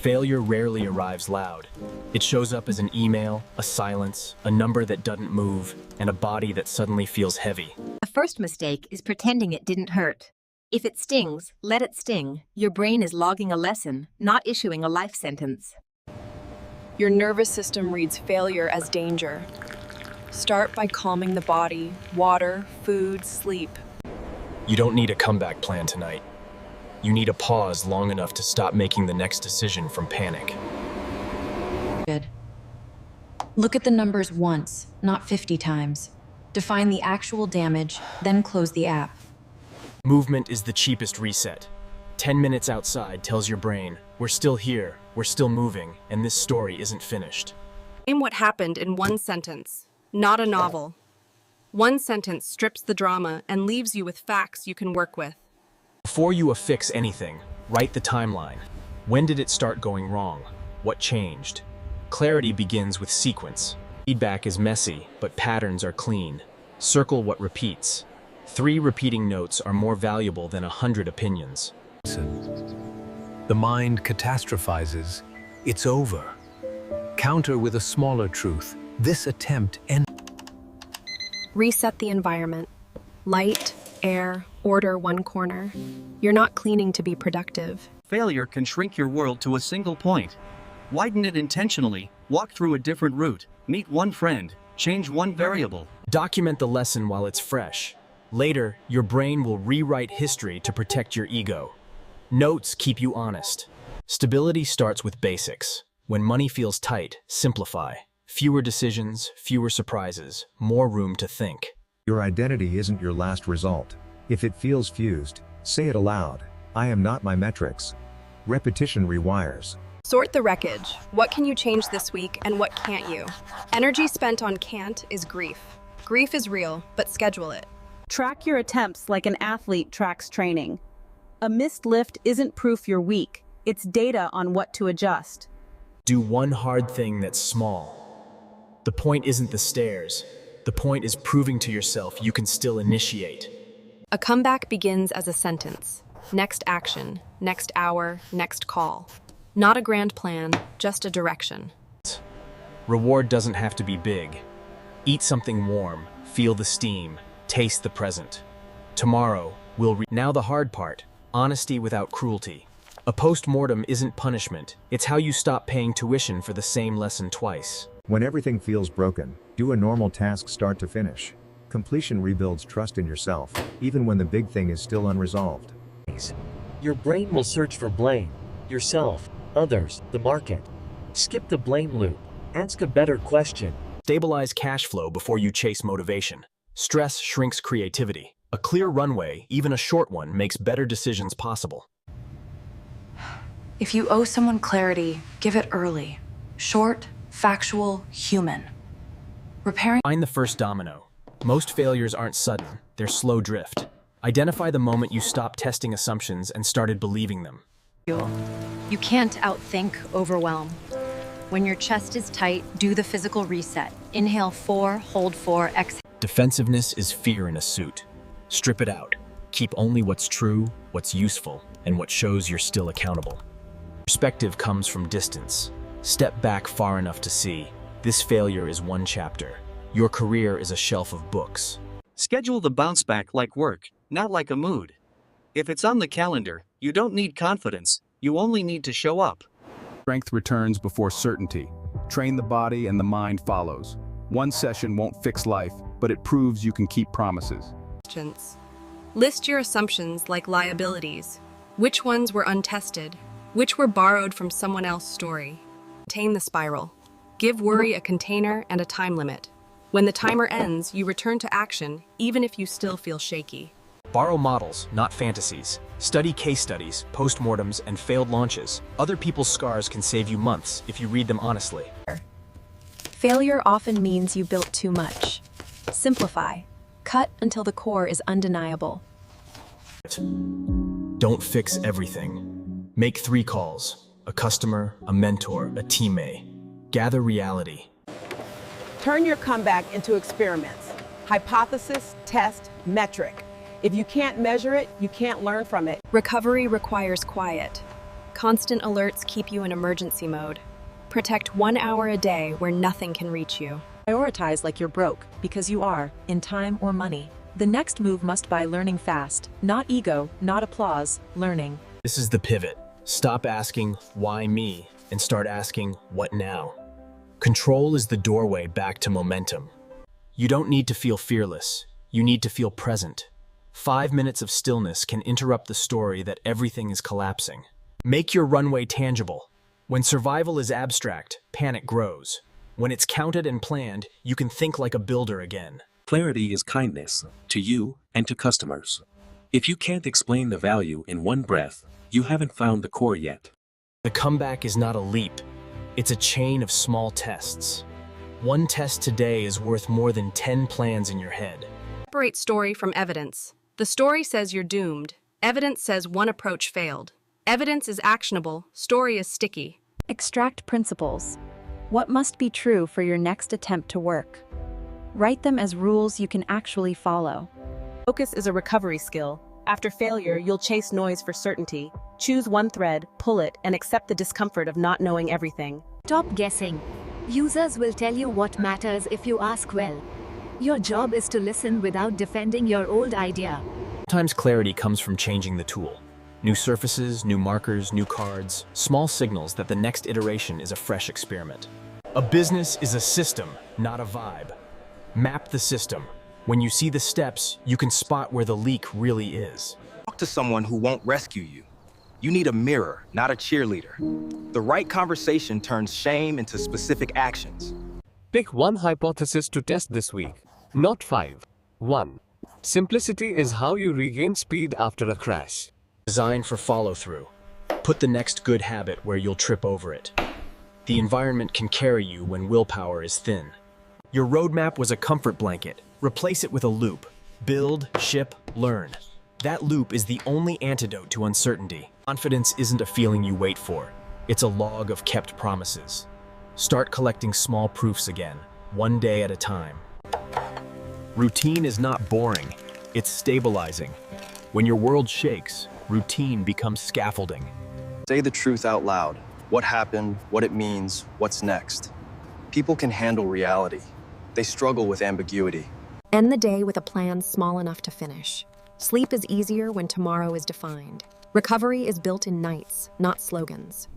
Failure rarely arrives loud. It shows up as an email, a silence, a number that doesn't move, and a body that suddenly feels heavy. The first mistake is pretending it didn't hurt. If it stings, let it sting. Your brain is logging a lesson, not issuing a life sentence. Your nervous system reads failure as danger. Start by calming the body, water, food, sleep. You don't need a comeback plan tonight. You need a pause long enough to stop making the next decision from panic. Good. Look at the numbers once, not 50 times. Define the actual damage, then close the app. Movement is the cheapest reset. 10 minutes outside tells your brain, we're still here, we're still moving, and this story isn't finished. Name what happened in one sentence, not a novel. One sentence strips the drama and leaves you with facts you can work with. Before you affix anything, write the timeline. When did it start going wrong? What changed? Clarity begins with sequence. Feedback is messy, but patterns are clean. Circle what repeats. 3 repeating notes are more valuable than 100 opinions. The mind catastrophizes. It's over. Counter with a smaller truth. This attempt ends. Reset the environment. Light, air, order one corner. You're not cleaning to be productive. Failure can shrink your world to a single point. Widen it intentionally, walk through a different route, meet one friend, change one variable. Document the lesson while it's fresh. Later, your brain will rewrite history to protect your ego. Notes keep you honest. Stability starts with basics. When money feels tight, simplify. Fewer decisions, fewer surprises, more room to think. Your identity isn't your last result. If it feels fused, say it aloud. I am not my metrics. Repetition rewires. Sort the wreckage. What can you change this week and what can't you? Energy spent on can't is grief. Grief is real, but schedule it. Track your attempts like an athlete tracks training. A missed lift isn't proof you're weak. It's data on what to adjust. Do one hard thing that's small. The point isn't the stairs. The point is proving to yourself you can still initiate. A comeback begins as a sentence. Next action, next hour, next call. Not a grand plan, just a direction. Reward doesn't have to be big. Eat something warm, feel the steam, taste the present. Tomorrow, Now the hard part, honesty without cruelty. A post-mortem isn't punishment, it's how you stop paying tuition for the same lesson twice. When everything feels broken, do a normal task start to finish. Completion rebuilds trust in yourself, even when the big thing is still unresolved. Your brain will search for blame. Yourself, others, the market. Skip the blame loop. Ask a better question. Stabilize cash flow before you chase motivation. Stress shrinks creativity. A clear runway, even a short one, makes better decisions possible. If you owe someone clarity, give it early. Short, factual, human. Find the first domino. Most failures aren't sudden, they're slow drift. Identify the moment you stopped testing assumptions and started believing them. You can't outthink overwhelm. When your chest is tight, do the physical reset. Inhale 4, hold 4, exhale. Defensiveness is fear in a suit. Strip it out. Keep only what's true, what's useful, and what shows you're still accountable. Perspective comes from distance. Step back far enough to see. This failure is one chapter. Your career is a shelf of books. Schedule the bounce back like work, not like a mood. If it's on the calendar, you don't need confidence, you only need to show up. Strength returns before certainty. Train the body and the mind follows. One session won't fix life, but it proves you can keep promises. List your assumptions like liabilities. Which ones were untested? Which were borrowed from someone else's story? Contain the spiral. Give worry a container and a time limit. When the timer ends, you return to action, even if you still feel shaky. Borrow models, not fantasies. Study case studies, postmortems, and failed launches. Other people's scars can save you months if you read them honestly. Failure often means you built too much. Simplify. Cut until the core is undeniable. Don't fix everything. Make 3 calls: a customer, a mentor, a teammate. Gather reality. Turn your comeback into experiments. Hypothesis, test, metric. If you can't measure it, you can't learn from it. Recovery requires quiet. Constant alerts keep you in emergency mode. Protect 1 hour a day where nothing can reach you. Prioritize like you're broke, because you are, in time or money. The next move must be learning fast. Not ego, not applause, learning. This is the pivot. Stop asking, why me, and start asking, what now? Control is the doorway back to momentum. You don't need to feel fearless. You need to feel present. 5 minutes of stillness can interrupt the story that everything is collapsing. Make your runway tangible. When survival is abstract, panic grows. When it's counted and planned, you can think like a builder again. Clarity is kindness, to you and to customers. If you can't explain the value in one breath, you haven't found the core yet. The comeback is not a leap. It's a chain of small tests. One test today is worth more than 10 plans in your head. Separate story from evidence. The story says you're doomed. Evidence says one approach failed. Evidence is actionable. Story is sticky. Extract principles. What must be true for your next attempt to work? Write them as rules you can actually follow. Focus is a recovery skill. After failure, you'll chase noise for certainty. Choose one thread, pull it, and accept the discomfort of not knowing everything. Stop guessing. Users will tell you what matters if you ask well. Your job is to listen without defending your old idea. Sometimes clarity comes from changing the tool. New surfaces, new markers, new cards, small signals that the next iteration is a fresh experiment. A business is a system, not a vibe. Map the system. When you see the steps, you can spot where the leak really is. Talk to someone who won't rescue you. You need a mirror, not a cheerleader. The right conversation turns shame into specific actions. Pick one hypothesis to test this week, not 5. 1. Simplicity is how you regain speed after a crash. Design for follow-through. Put the next good habit where you'll trip over it. The environment can carry you when willpower is thin. Your roadmap was a comfort blanket. Replace it with a loop. Build, ship, learn. That loop is the only antidote to uncertainty. Confidence isn't a feeling you wait for. It's a log of kept promises. Start collecting small proofs again, one day at a time. Routine is not boring. It's stabilizing. When your world shakes, routine becomes scaffolding. Say the truth out loud. What happened, what it means, what's next. People can handle reality. They struggle with ambiguity. End the day with a plan small enough to finish. Sleep is easier when tomorrow is defined. Recovery is built in nights, not slogans.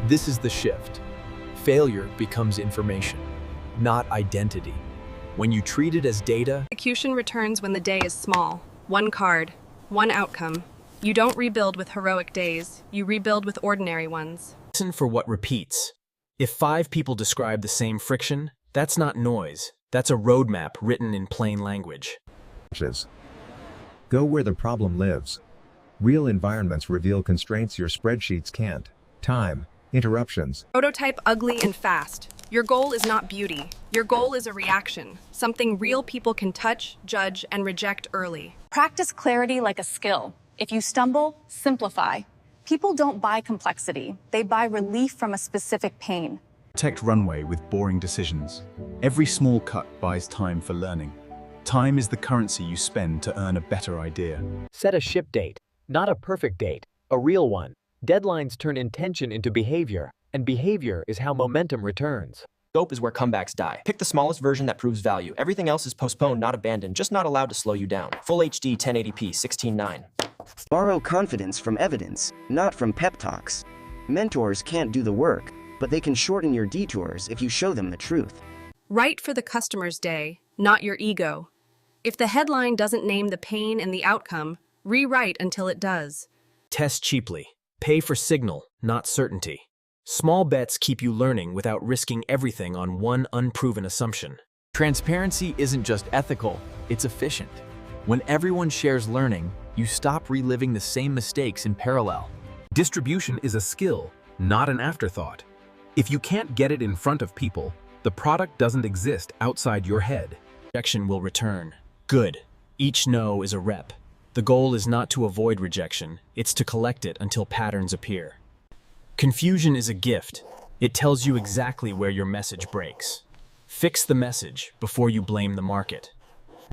This is the shift. Failure becomes information, not identity. When you treat it as data, Execution returns when the day is small. One card, one outcome. You don't rebuild with heroic days, you rebuild with ordinary ones. Listen for what repeats. If 5 people describe the same friction, that's not noise. That's a roadmap written in plain language. Go where the problem lives. Real environments reveal constraints your spreadsheets can't. Time, interruptions. Prototype ugly and fast. Your goal is not beauty. Your goal is a reaction, something real people can touch, judge, and reject early. Practice clarity like a skill. If you stumble, simplify. People don't buy complexity. They buy relief from a specific pain. Protect runway with boring decisions. Every small cut buys time for learning. Time is the currency you spend to earn a better idea. Set a ship date, not a perfect date, a real one. Deadlines turn intention into behavior, and behavior is how momentum returns. Scope is where comebacks die. Pick the smallest version that proves value. Everything else is postponed, not abandoned, just not allowed to slow you down. Full HD 1080p 16:9. Borrow confidence from evidence, not from pep talks. Mentors can't do the work, but they can shorten your detours if you show them the truth. Write for the customer's day, not your ego. If the headline doesn't name the pain and the outcome, rewrite until it does. Test cheaply. Pay for signal, not certainty. Small bets keep you learning without risking everything on one unproven assumption. Transparency isn't just ethical, it's efficient. When everyone shares learning, you stop reliving the same mistakes in parallel. distribution is a skill, not an afterthought. If you can't get it in front of people, the product doesn't exist outside your head. Rejection will return. Good. Each no is a rep. The goal is not to avoid rejection, it's to collect it until patterns appear. Confusion is a gift. It tells you exactly where your message breaks. Fix the message before you blame the market.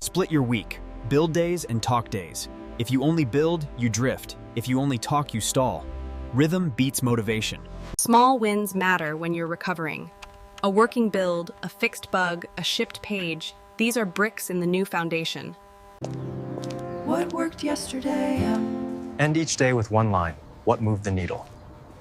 Split your week. Build days and talk days. If you only build, you drift. If you only talk, you stall. Rhythm beats motivation. Small wins matter when you're recovering. A working build, a fixed bug, a shipped page, these are bricks in the new foundation. What worked yesterday? End each day with one line. What moved the needle?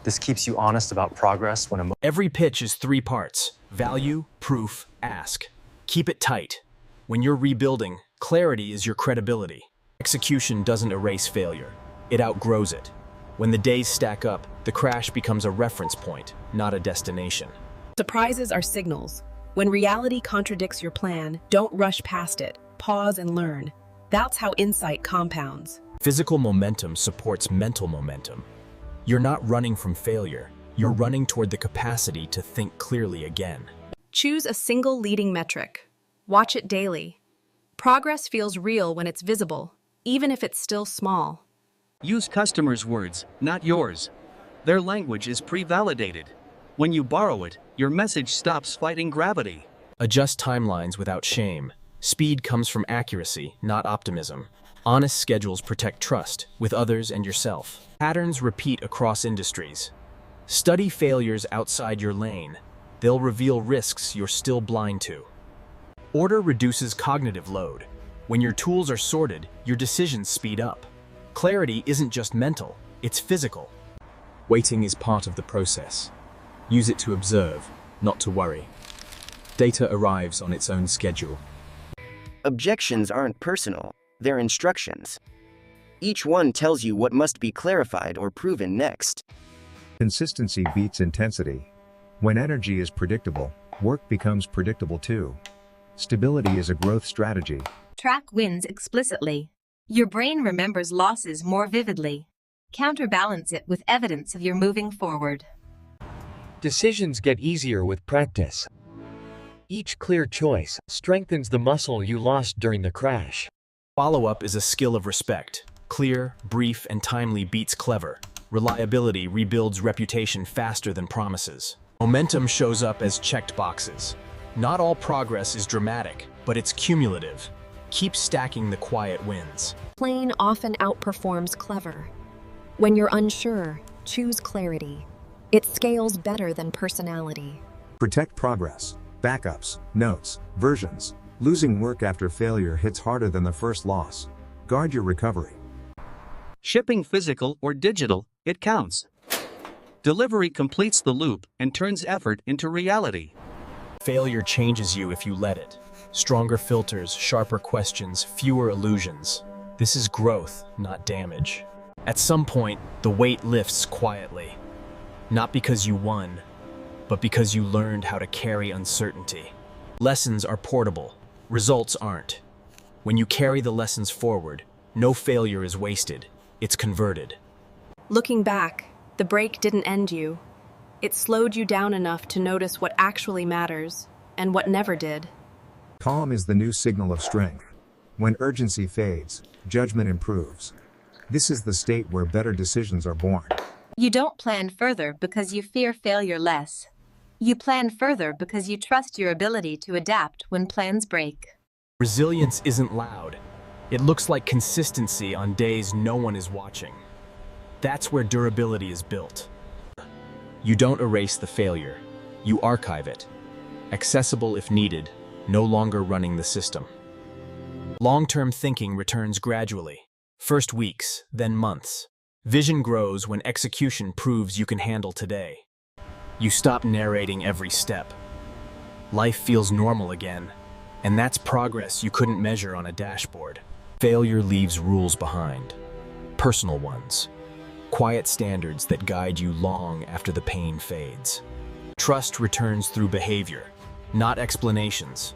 This keeps you honest about progress when Every pitch is 3 parts: value, proof, ask. Keep it tight. When you're rebuilding, clarity is your credibility. Execution doesn't erase failure. It outgrows it. When the days stack up, the crash becomes a reference point, not a destination. Surprises are signals. When reality contradicts your plan, don't rush past it. Pause and learn. That's how insight compounds. Physical momentum supports mental momentum. You're not running from failure. You're running toward the capacity to think clearly again. Choose a single leading metric. Watch it daily. Progress feels real when it's visible, even if it's still small. Use customers' words, not yours. Their language is pre-validated. When you borrow it, your message stops fighting gravity. Adjust timelines without shame. Speed comes from accuracy, not optimism. Honest schedules protect trust with others and yourself. Patterns repeat across industries. Study failures outside your lane. They'll reveal risks you're still blind to. Order reduces cognitive load. When your tools are sorted, your decisions speed up. Clarity isn't just mental, it's physical. Waiting is part of the process. Use it to observe, not to worry. Data arrives on its own schedule. Objections aren't personal, they're instructions. Each one tells you what must be clarified or proven next. Consistency beats intensity. When energy is predictable, work becomes predictable too. Stability is a growth strategy. Track wins explicitly. Your brain remembers losses more vividly. Counterbalance it with evidence of your moving forward. Decisions get easier with practice. Each clear choice strengthens the muscle you lost during the crash. Follow-up is a skill of respect. Clear, brief, and timely beats clever. Reliability rebuilds reputation faster than promises. Momentum shows up as checked boxes. Not all progress is dramatic, but it's cumulative. Keep stacking the quiet wins. Plain often outperforms clever. When you're unsure, choose clarity. It scales better than personality. Protect progress. Backups, notes, versions. Losing work after failure hits harder than the first loss. Guard your recovery. Shipping physical or digital, it counts. Delivery completes the loop and turns effort into reality. Failure changes you if you let it. Stronger filters, sharper questions, fewer illusions. This is growth, not damage. At some point, the weight lifts quietly. Not because you won, but because you learned how to carry uncertainty. Lessons are portable, results aren't. When you carry the lessons forward, no failure is wasted, it's converted. Looking back, the break didn't end you. It slowed you down enough to notice what actually matters and what never did. Calm is the new signal of strength. When urgency fades, judgment improves. This is the state where better decisions are born. You don't plan further because you fear failure less. You plan further because you trust your ability to adapt when plans break. Resilience isn't loud. It looks like consistency on days no one is watching. That's where durability is built. You don't erase the failure. You archive it. Accessible if needed, no longer running the system. Long-term thinking returns gradually. First weeks, then months. Vision grows when execution proves you can handle today. You stop narrating every step. Life feels normal again, and that's progress you couldn't measure on a dashboard. Failure leaves rules behind. Personal ones. Quiet standards that guide you long after the pain fades. Trust returns through behavior, not explanations.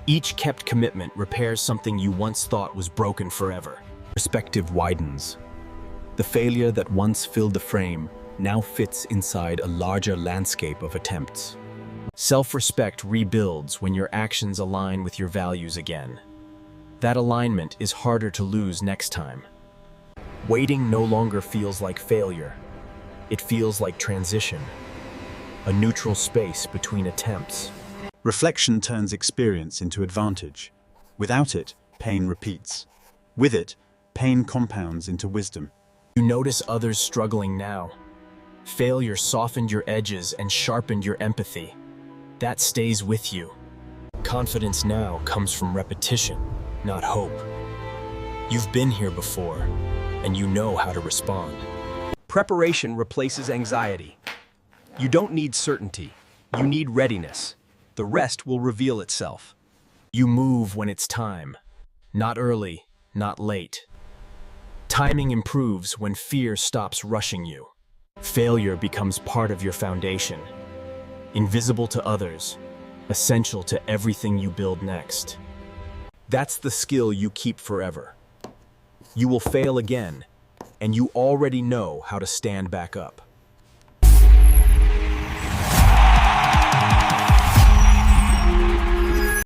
Each kept commitment repairs something you once thought was broken forever. Perspective widens. The failure that once filled the frame now fits inside a larger landscape of attempts. Self-respect rebuilds when your actions align with your values again. That alignment is harder to lose next time. Waiting no longer feels like failure. It feels like transition, a neutral space between attempts. Reflection turns experience into advantage. Without it, pain repeats. With it, pain compounds into wisdom. You notice others struggling now. Failure softened your edges and sharpened your empathy. That stays with you. Confidence now comes from repetition, not hope. You've been here before, and you know how to respond. Preparation replaces anxiety. You don't need certainty. You need readiness. The rest will reveal itself. You move when it's time. Not early, not late. Timing improves when fear stops rushing you. Failure becomes part of your foundation. Invisible to others, essential to everything you build next. That's the skill you keep forever. You will fail again, and you already know how to stand back up.